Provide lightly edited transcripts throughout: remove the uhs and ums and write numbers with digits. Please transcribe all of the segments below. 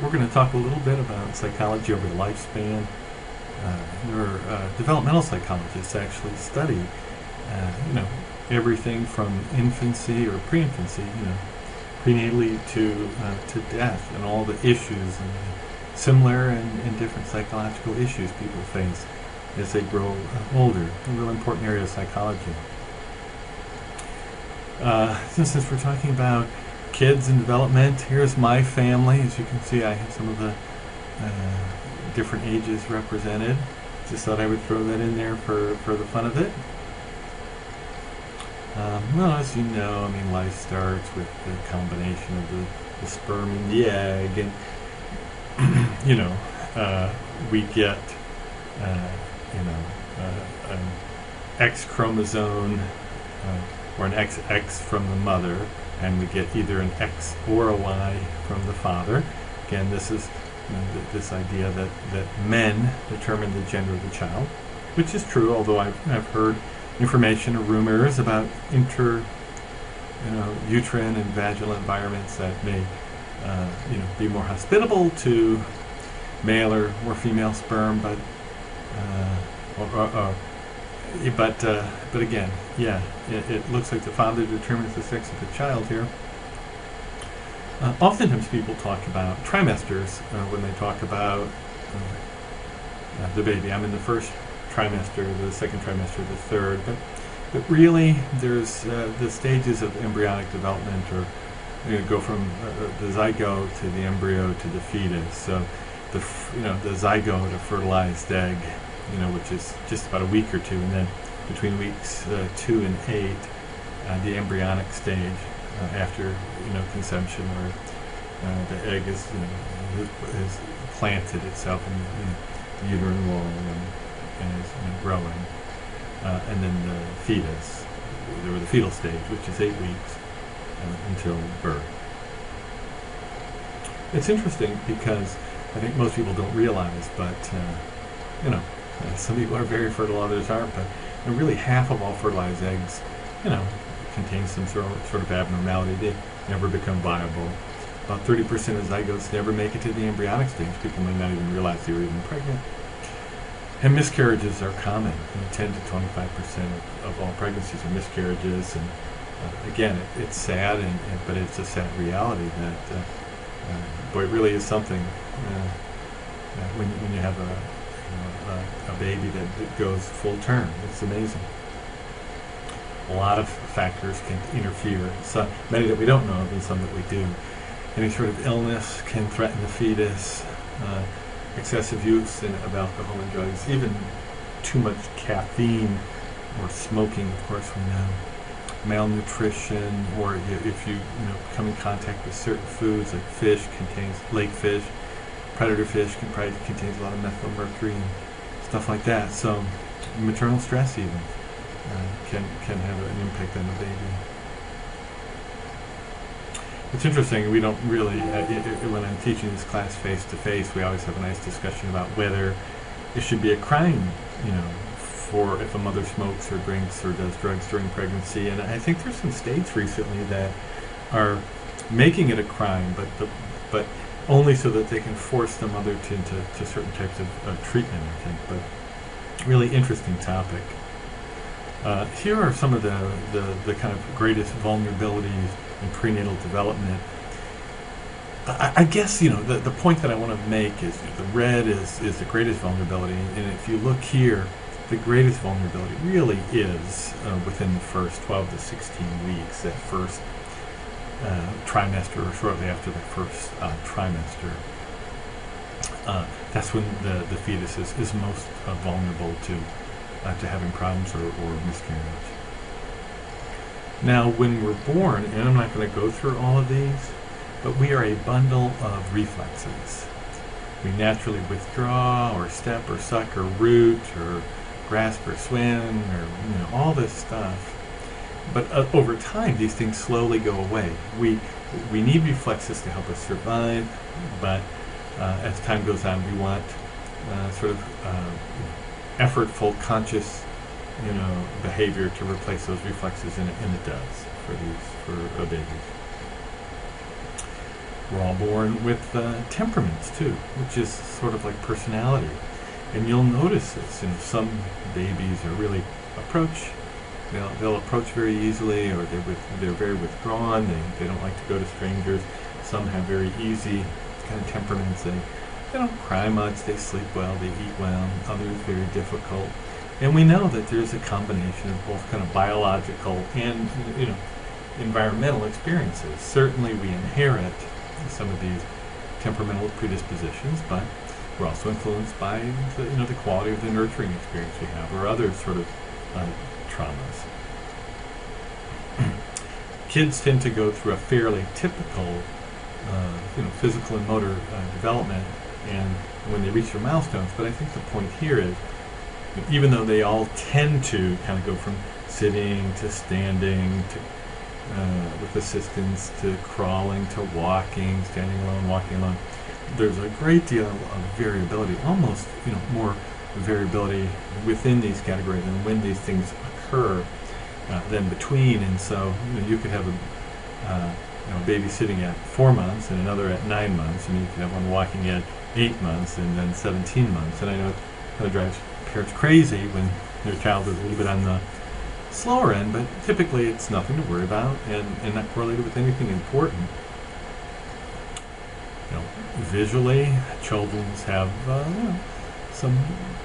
we're going to talk a little bit about psychology over the lifespan. There are developmental psychologists actually study, everything from infancy or pre-infancy, prenatally to death, and all the issues and similar and different psychological issues people face as they grow older. A real important area of psychology. Since we're talking about kids and development, here's my family. As you can see, I have some of the different ages represented. Just thought I would throw that in there for the fun of it. Well, as you know, life starts with the combination of the sperm and the egg, and we get an X chromosome or an XX from the mother, and we get either an X or a Y from the father. Again, this is this idea that men determine the gender of the child, which is true, although I've heard information or rumors about uterine and vaginal environments that may be more hospitable to male or female sperm, but again, it looks like the father determines the sex of the child here. Oftentimes people talk about trimesters when they talk about the baby. I'm in the first trimester, the second trimester, the third, but really there's the stages of embryonic development, or go from the zygote to the embryo to the fetus. So the zygote, a fertilized egg, which is just about a week or two, and then between weeks 2 and 8, the embryonic stage after conception, where the egg is planted itself in the uterine wall and is growing, and then the fetus, or the fetal stage, which is 8 weeks until birth. It's interesting because I think most people don't realize, but some people are very fertile, others aren't, but really half of all fertilized eggs, contain some sort of abnormality. They never become viable. About 30% of zygotes never make it to the embryonic stage. People may not even realize they were even pregnant. And miscarriages are common. 10 to 25% of all pregnancies are miscarriages. And again, it's sad, but it's a sad reality that, boy, it really is something when you have a baby that goes full term. It's amazing. A lot of factors can interfere, so many that we don't know of and some that we do. Any sort of illness can threaten the fetus, excessive use of alcohol and drugs, even too much caffeine or smoking, of course, we know. Malnutrition, or if you come in contact with certain foods, like fish contains, lake fish, predator fish contains a lot of methylmercury and stuff like that. So maternal stress even can have an impact on the baby. It's interesting, we don't really, when I'm teaching this class face-to-face, we always have a nice discussion about whether it should be a crime, for if a mother smokes or drinks or does drugs during pregnancy. And I think there's some states recently that are making it a crime, but only so that they can force the mother to certain types of treatment, I think. But really interesting topic. Here are some of the kind of greatest vulnerabilities in prenatal development. I guess the point that I want to make is the red is the greatest vulnerability, and if you look here, the greatest vulnerability really is within the first 12 to 16 weeks, that first trimester, or shortly after the first trimester. That's when the fetus is most vulnerable to having problems or miscarriage. Now, when we're born, and I'm not going to go through all of these, but we are a bundle of reflexes. We naturally withdraw, or step, or suck, or root, or grasp, or swim, or all this stuff. But over time, these things slowly go away. We need reflexes to help us survive, but as time goes on, we want effortful, conscious, behavior to replace those reflexes, and it does for babies. We're all born with temperaments too, which is sort of like personality. And you'll notice this. Some babies are really they'll approach very easily, or they're very withdrawn. They don't like to go to strangers. Some have very easy kind of temperaments. They don't cry much. They sleep well. They eat well. Others very difficult. And we know that there's a combination of both kind of biological and environmental experiences. Certainly, we inherit some of these temperamental predispositions, but we're also influenced by the quality of the nurturing experience we have, or other sort of traumas. Kids tend to go through a fairly typical, physical and motor development, and when they reach their milestones. But I think the point here is, even though they all tend to kind of go from sitting to standing to with assistance to crawling to walking, standing alone, walking alone, there's a great deal of variability, almost more variability within these categories and when these things occur than between. And so you could have a baby sitting at 4 months and another at 9 months, and you could have one walking at 8 months and then 17 months. And I know it kind of drives parents crazy when their child is a little bit on the slower end, but typically it's nothing to worry about and not correlated with anything important. Visually, children have some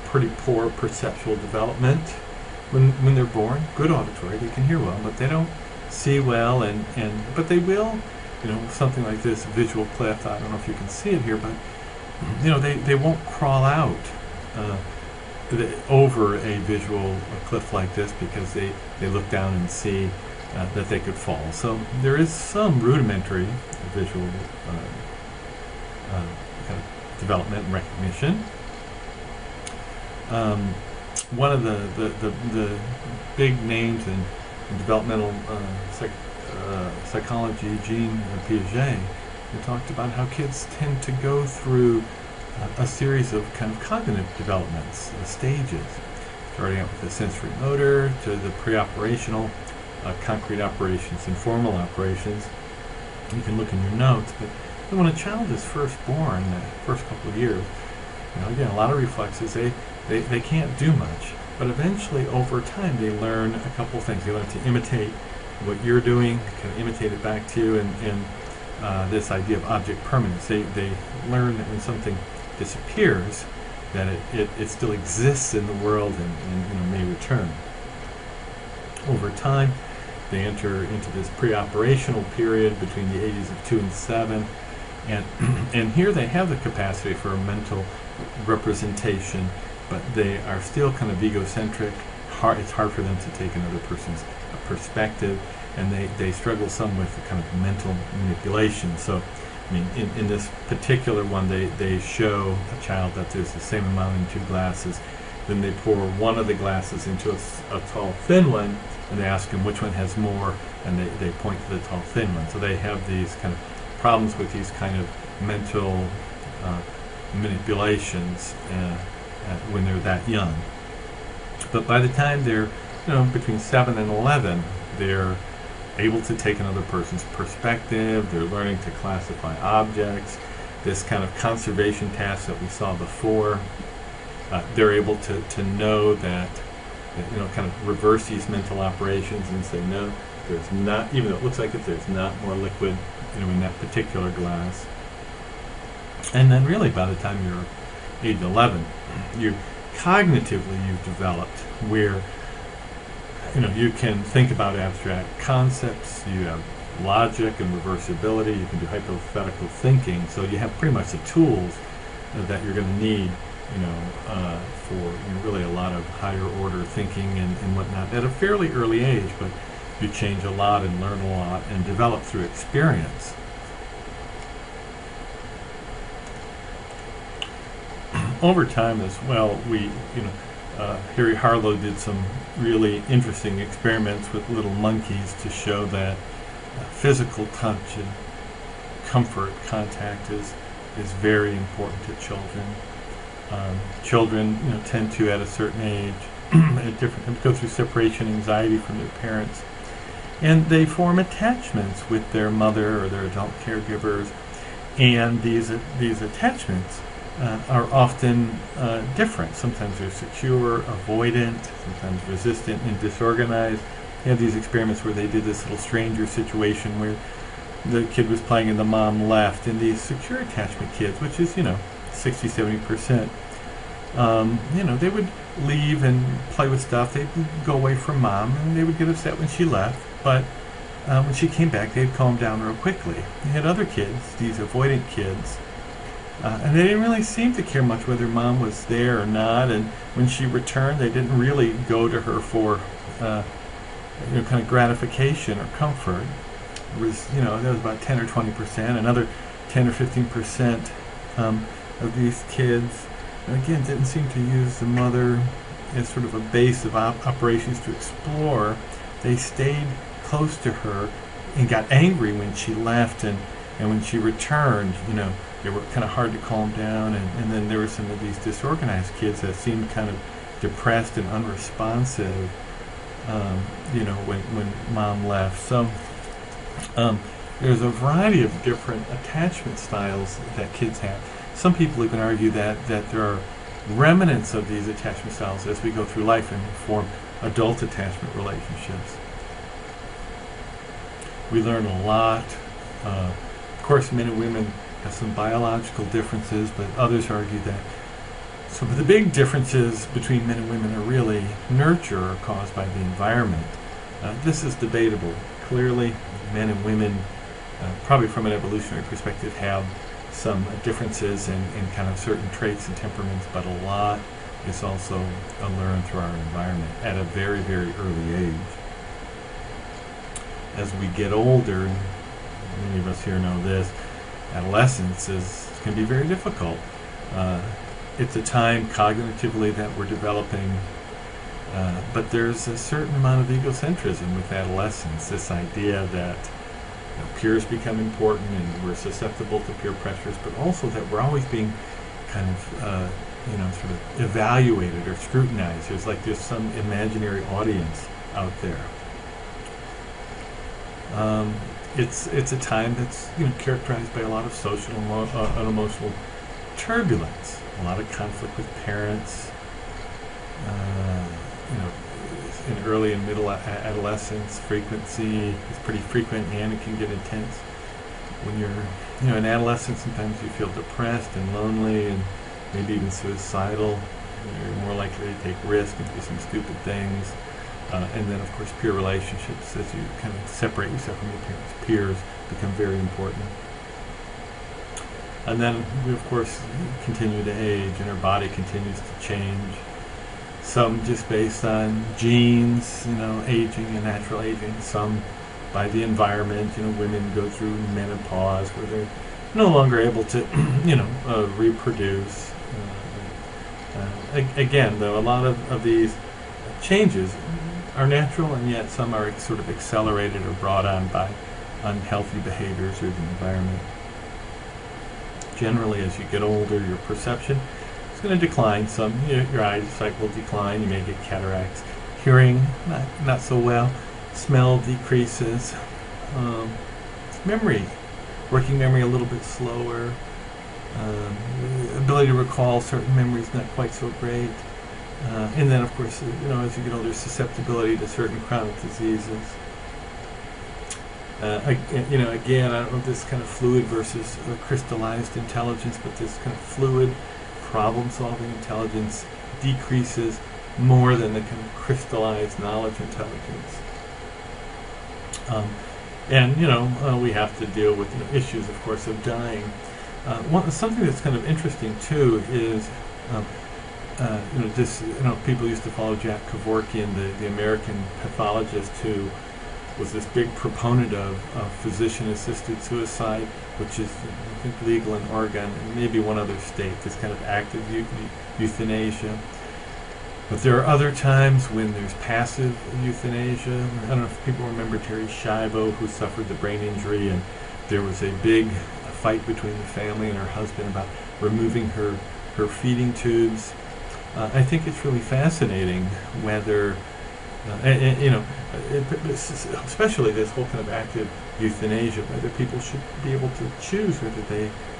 pretty poor perceptual development when they're born. Good auditory, they can hear well, but they don't see well, but they will. Something like this visual cliff. I don't know if you can see it here, but they won't crawl out over a visual cliff like this because they look down and see that they could fall. So there is some rudimentary visual kind of development and recognition. One of the big names in developmental psychology, Jean Piaget, he talked about how kids tend to go through a series of kind of cognitive developments, stages, starting out with the sensory motor to the pre-operational, concrete operations and formal operations. You can look in your notes, but when a child is first born, the first couple of years, again, a lot of reflexes, they can't do much, but eventually over time they learn a couple things. They learn to imitate what you're doing, kind of imitate it back to you, and this idea of object permanence. They learn that when something disappears, that it still exists in the world and may return. Over time, they enter into this pre-operational period between the ages of 2 and 7, and here they have the capacity for a mental representation, but they are still kind of egocentric. It's hard for them to take another person's perspective, and they struggle some with the kind of mental manipulation. So, in this particular one, they show a child that there's the same amount in 2 glasses. Then they pour one of the glasses into a tall, thin one, and they ask him which one has more, and they point to the tall, thin one. So they have these kind of problems with these kind of mental manipulations when they're that young. But by the time they're between 7 and 11, they're able to take another person's perspective. They're learning to classify objects. This kind of conservation task that we saw before, they're able to know that, kind of reverse these mental operations and say, no, there's not, even though it looks like it, there's not more liquid in that particular glass. And then really by the time you're age 11, cognitively you've developed where you can think about abstract concepts, you have logic and reversibility, you can do hypothetical thinking, so you have pretty much the tools that you're going to need for really a lot of higher order thinking and whatnot at a fairly early age, but you change a lot and learn a lot and develop through experience. Over time as well, Harry Harlow did some really interesting experiments with little monkeys to show that physical touch and comfort, contact is very important to children. Children, tend to, at a certain age, go through separation anxiety from their parents, and they form attachments with their mother or their adult caregivers, And these attachments are often different. Sometimes they're secure, avoidant, sometimes resistant and disorganized. They have these experiments where they did this little stranger situation where the kid was playing and the mom left, and these secure attachment kids, which is 60-70%, they would leave and play with stuff. They'd go away from mom, and they would get upset when she left, but when she came back, they'd calm down real quickly. You had other kids, these avoidant kids, and they didn't really seem to care much whether mom was there or not, and when she returned, they didn't really go to her for kind of gratification or comfort. It was, that was about 10 or 20%. Another 10 or 15% of these kids, again, didn't seem to use the mother as sort of a base of operations to explore. They stayed close to her and got angry when she left, and when she returned, they were kind of hard to calm down. And then there were some of these disorganized kids that seemed kind of depressed and unresponsive, when mom left. So there's a variety of different attachment styles that kids have. Some people even argue that there are remnants of these attachment styles as we go through life and form adult attachment relationships. We learn a lot. Of course, men and women have some biological differences, but others argue that some of the big differences between men and women are really nurture or caused by the environment. This is debatable. Clearly, men and women, probably from an evolutionary perspective, have some differences in kind of certain traits and temperaments, but a lot is also learned through our environment at a very, very early age. As we get older, and many of us here know this, adolescence can be very difficult. It's a time cognitively that we're developing, but there's a certain amount of egocentrism with adolescence, this idea that peers become important and we're susceptible to peer pressures, but also that we're always being kind of, sort of evaluated or scrutinized. There's some imaginary audience out there. It's a time that's characterized by a lot of social and emotional turbulence, a lot of conflict with parents, in early and middle adolescence. Frequency is pretty frequent, and it can get intense. When you're in adolescence, sometimes you feel depressed and lonely and maybe even suicidal. You're more likely to take risks and do some stupid things. And then, of course, peer relationships, as you kind of separate yourself from your parents' peers, become very important. And then we, of course, continue to age, and our body continues to change. Some just based on genes, aging and natural aging. Some by the environment. Women go through menopause where they're no longer able to, reproduce. Again, though, a lot of these changes are natural, and yet some are sort of accelerated or brought on by unhealthy behaviors or the environment. Generally, as you get older, your perception is going to decline. Some, your eyesight will decline. You may get cataracts. Hearing, not so well. Smell decreases. Memory, working memory a little bit slower. Ability to recall certain memories not quite so great. And then, of course, as you get older, susceptibility to certain chronic diseases. Again, I don't know if this kind of fluid versus crystallized intelligence, but this kind of fluid problem-solving intelligence decreases more than the kind of crystallized knowledge intelligence. We have to deal with issues, of course, of dying. Something that's kind of interesting too is, people used to follow Jack Kevorkian, the American pathologist, who was this big proponent of physician-assisted suicide, which is, I think, legal in Oregon and maybe one other state, this kind of active euthanasia. But there are other times when there's passive euthanasia. I don't know if people remember Terri Schiavo, who suffered the brain injury, and there was a big fight between the family and her husband about removing her feeding tubes. I think it's really fascinating whether, especially this whole kind of active euthanasia, whether people should be able to choose whether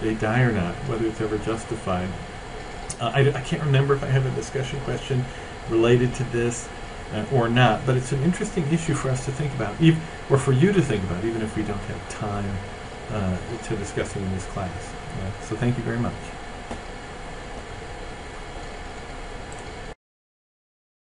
they die or not, whether it's ever justified. I can't remember if I have a discussion question related to this or not, but it's an interesting issue for us to think about, or for you to think about, even if we don't have time to discuss it in this class. So thank you very much.